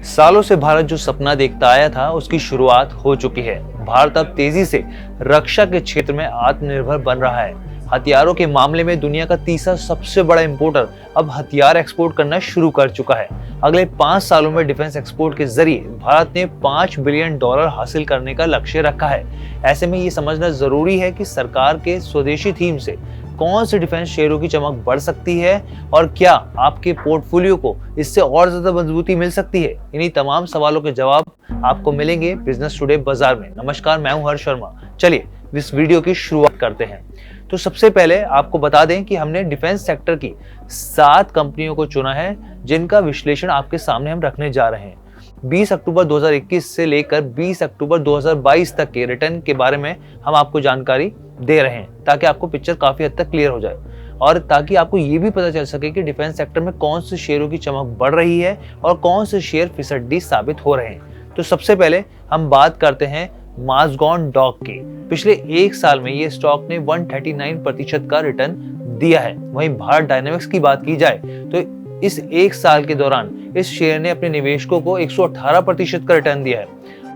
सालों से भारत जो सपना देखता आया था उसकी शुरुआत हो चुकी है। भारत अब तेजी से रक्षा के क्षेत्र में आत्मनिर्भर बन रहा है। हथियारों के मामले में दुनिया का तीसरा सबसे बड़ा इंपोर्टर अब हथियार एक्सपोर्ट करना शुरू कर चुका है। अगले 5 सालों में डिफेंस एक्सपोर्ट के जरिए भारत ने $5 बिलियन हासिल करने का लक्ष्य रखा है। ऐसे में ये समझना जरूरी है कि सरकार के स्वदेशी थीम से कौन से डिफेंस शेयरों की चमक बढ़ सकती है और क्या आपके पोर्टफोलियो को इससे और ज्यादा मजबूती मिल सकती है। इन्हीं तमाम सवालों के जवाब आपको मिलेंगे बिजनेस टुडे बाजार में। नमस्कार, मैं हूं हर्ष शर्मा। चलिए इस वीडियो की शुरुआत करते हैं। तो सबसे पहले आपको बता दें कि हमने डिफेंस सेक्टर की 7 कंपनियों को चुना है जिनका विश्लेषण आपके सामने हम रखने जा रहे हैं। 20 अक्टूबर 2021 से लेकर 20 अक्टूबर 2022 तक के रिटर्न के बारे में हम आपको जानकारी दे रहे हैं ताकि आपको पिक्चर काफी हद तक क्लियर हो जाए और ताकि आपको ये भी पता चल सके कि डिफेंस सेक्टर में कौन से शेयरों की चमक बढ़ रही है और कौन से शेयर फिसड्डी साबित हो रहे हैं। तो सबसे पहले हम बात करते हैं माज़गान डॉक की। पिछले 1 साल में ये स्टॉक ने 139% का रिटर्न दिया है। वहीं भारत डायनामिक्स की बात की जाए तो इस 1 साल के दौरान इस शेयर ने अपने निवेशकों को 118% का रिटर्न दिया है।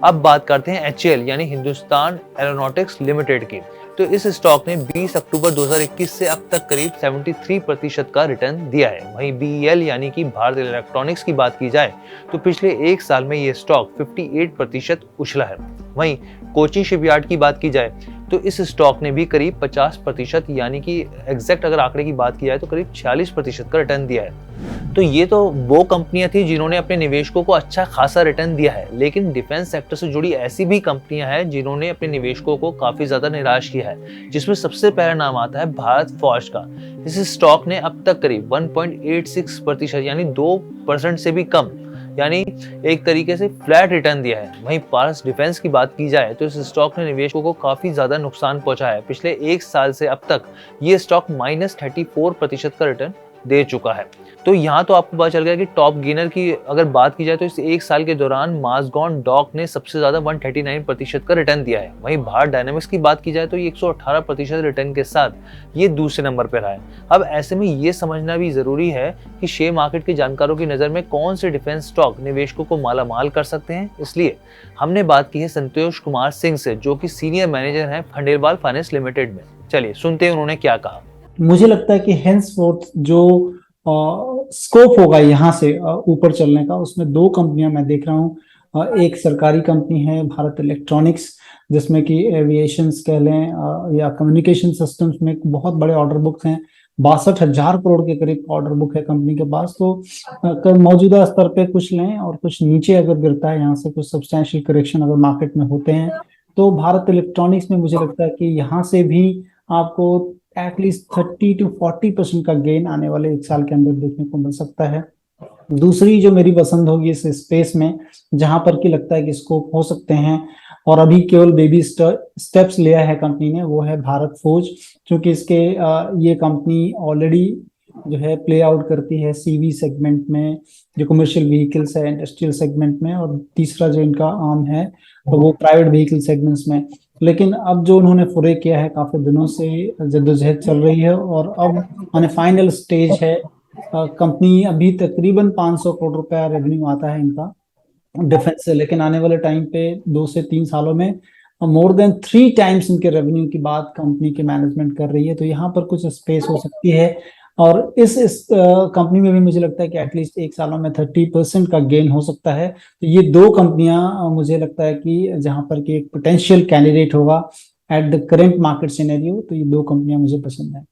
अब बात करते हैं HAL यानी हिंदुस्तान एरोनॉटिक्स लिमिटेड की। तो इस स्टॉक ने 20 अक्टूबर 2021 से अब तक करीब 73% का रिटर्न दिया है। वहीं BEL यानी कि भारत इलेक्ट्रॉनिक्स की बात की जाए तो पिछले 1 साल में ये स्टॉक 58% उछला है। वहीं कोची शिपयार्ड की बात की जाए तो इस स्टॉक ने भी करीब 50% यानी कि एग्जैक्ट अगर आंकड़े की बात की जाए तो करीब 46% का रिटर्न दिया है। तो ये तो वो कंपनियां थी जिन्होंने अपने निवेशकों को अच्छा खासा रिटर्न दिया है, लेकिन डिफेंस सेक्टर से जुड़ी ऐसी भी कंपनियां हैं जिन्होंने अपने निवेशकों को काफी ज्यादा निराश किया है, जिसमें सबसे पहला नाम आता है भारत फोर्ज का। इस स्टॉक ने अब तक करीब 1.86% यानी 2% से भी कम यानी एक तरीके से फ्लैट रिटर्न दिया है। वहीं पारस डिफेंस की बात की जाए तो इस स्टॉक ने निवेशकों को काफी ज्यादा नुकसान पहुंचाया है। पिछले 1 साल से अब तक ये स्टॉक -34% का रिटर्न दे चुका है। तो यहाँ तो आपको पता चल गया कि टॉप गेनर की अगर बात की जाए तो इस 1 साल के दौरान माज़गान डॉक ने सबसे ज्यादा 139% का रिटर्न दिया है। वहीं भारत डायनामिक्स की बात की जाए तो ये 118% रिटर्न के साथ ये दूसरे नंबर पर रहा है। अब ऐसे में ये समझना भी जरूरी है कि शेयर मार्केट के जानकारों की नजर में कौन से डिफेंस स्टॉक निवेशकों को मालामाल कर सकते हैं। इसलिए हमने बात की है संतोष कुमार सिंह से, जो कि सीनियर मैनेजर हैं खंडेलवाल फाइनेंस लिमिटेड में। चलिए सुनते हैं उन्होंने क्या कहा। मुझे लगता है कि हेंसफोर्थ जो स्कोप होगा यहाँ से ऊपर चलने का, उसमें 2 कंपनियां मैं देख रहा हूँ। एक सरकारी कंपनी है भारत इलेक्ट्रॉनिक्स, जिसमें कि एविएशंस कह लें या कम्युनिकेशन सिस्टम्स में बहुत बड़े ऑर्डर बुक हैं। 62,000 करोड़ के करीब ऑर्डर बुक है कंपनी के पास। तो मौजूदा स्तर पे कुछ लें और कुछ नीचे अगर गिरता है, यहाँ से कुछ सब्सटैंशियल करेक्शन अगर मार्केट में होते हैं तो भारत इलेक्ट्रॉनिक्स में मुझे लगता है कि यहाँ से भी आपको एटलीस्ट 30 to 40% का गेन आने वाले 1 साल के अंदर देखने को मिल सकता है। दूसरी जो मेरी पसंद होगी इस स्पेस में, जहां पर कि लगता है कि स्कोप हो सकते हैं और अभी केवल बेबी स्टेप्स लिया है कंपनी ने, वो है भारत फोर्ज। क्योंकि इसके ये कंपनी ऑलरेडी जो है प्ले आउट करती है CV सेगमेंट में, जो कमर्शियल व्हीकल्स है, इंडस्ट्रियल सेगमेंट में, और तीसरा जो इनका आर्म है तो वो प्राइवेट व्हीकल सेगमेंट्स में। लेकिन अब जो उन्होंने फुरे किया है, काफी दिनों से जद्दोजहद चल रही है और अब माने फाइनल स्टेज है। कंपनी अभी तकरीबन 500 करोड़ रुपया रेवेन्यू आता है इनका डिफेंस से, लेकिन आने वाले टाइम पे 2 से 3 सालों में मोर देन 3 टाइम्स इनके रेवेन्यू की बात कंपनी के मैनेजमेंट कर रही है। तो यहाँ पर कुछ स्पेस हो सकती है और इस कंपनी में भी मुझे लगता है कि एटलीस्ट 1 सालों में 30% का गेन हो सकता है। तो ये 2 कंपनियां मुझे लगता है कि जहां पर कि एक पोटेंशियल कैंडिडेट होगा at the current market scenario, तो ये 2 कंपनियां मुझे पसंद है।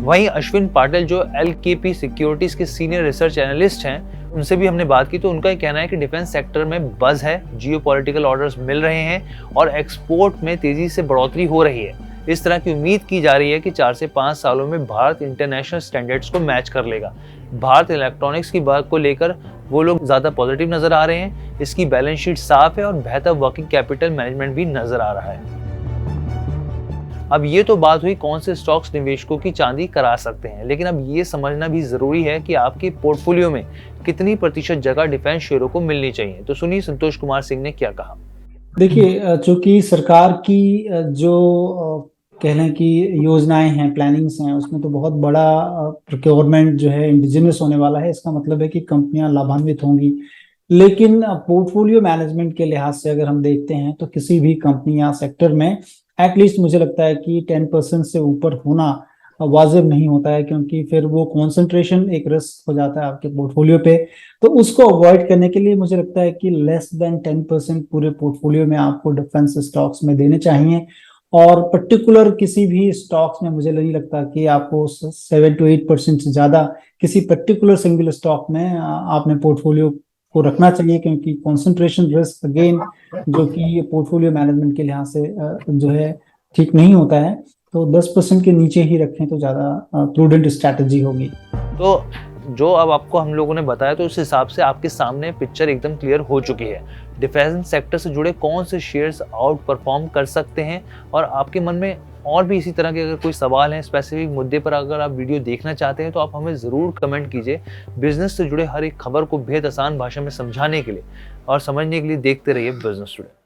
वहीं अश्विन पाटिल जो LKP सिक्योरिटीज के सीनियर रिसर्च एनालिस्ट हैं, उनसे भी हमने बात की तो उनका कहना है कि डिफेंस सेक्टर में बज है, जियोपॉलिटिकल ऑर्डर्स मिल रहे हैं और एक्सपोर्ट में तेजी से बढ़ोतरी हो रही है। इस तरह की उम्मीद की जा रही है कि 4 से 5 सालों में भारत इंटरनेशनल स्टैंडर्ड्स को मैच कर लेगा। भारत इलेक्ट्रॉनिक्स की बात को लेकर वो लोग ज्यादा पॉजिटिव नजर आ रहे हैं। इसकी बैलेंस शीट साफ है और बेहतर वर्किंग कैपिटल मैनेजमेंट भी नजर आ रहा है। अब ये तो बात हुई कौन से स्टॉक्स निवेशकों की चांदी करा सकते हैं, लेकिन अब ये समझना भी जरूरी है कि आपके पोर्टफोलियो में कितनी प्रतिशत जगह डिफेंस शेयरों को मिलनी चाहिए। तो सुनिए संतोष कुमार सिंह ने क्या कहा। देखिए, चूंकि सरकार की जो कह लें कि योजनाएं हैं, प्लानिंग्स हैं, उसमें तो बहुत बड़ा प्रोक्योरमेंट जो है इंडिजिनस होने वाला है। इसका मतलब है कि कंपनियां लाभान्वित होंगी। लेकिन पोर्टफोलियो मैनेजमेंट के लिहाज से अगर हम देखते हैं तो किसी भी कंपनी या सेक्टर में एटलीस्ट मुझे लगता है कि 10% से ऊपर होना वाजिब नहीं होता है, क्योंकि फिर वो कंसंट्रेशन एक रिस्क हो जाता है आपके पोर्टफोलियो पे। तो उसको अवॉइड करने के लिए मुझे लगता है कि लेस देन 10% पूरे पोर्टफोलियो में आपको डिफेंस स्टॉक्स में देने चाहिए। और पर्टिकुलर किसी भी स्टॉक्स में मुझे नहीं लगता कि आपको 7 to 8% से ज्यादा किसी पर्टिकुलर सिंगल स्टॉक में आपने पोर्टफोलियो को रखना चाहिए, क्योंकि कंसंट्रेशन रिस्क अगेन जो कि पोर्टफोलियो मैनेजमेंट के लिहाज से जो है ठीक नहीं होता है। तो 10% के नीचे ही रखें तो ज़्यादा प्रूडेंट स्ट्रैटेजी होगी। तो जो अब आपको हम लोगों ने बताया, तो उस हिसाब से आपके सामने पिक्चर एकदम क्लियर हो चुकी है। डिफेंस सेक्टर से जुड़े कौन से शेयर्स आउट परफॉर्म कर सकते हैं, और आपके मन में और भी इसी तरह के अगर कोई सवाल है स्पेसिफिक मुद्दे पर, अगर आप वीडियो देखना चाहते हैं तो आप हमें ज़रूर कमेंट कीजिए। बिजनेस से जुड़े हर एक खबर को बेहद आसान भाषा में समझाने के लिए और समझने के लिए देखते रहिए बिजनेस टुडे।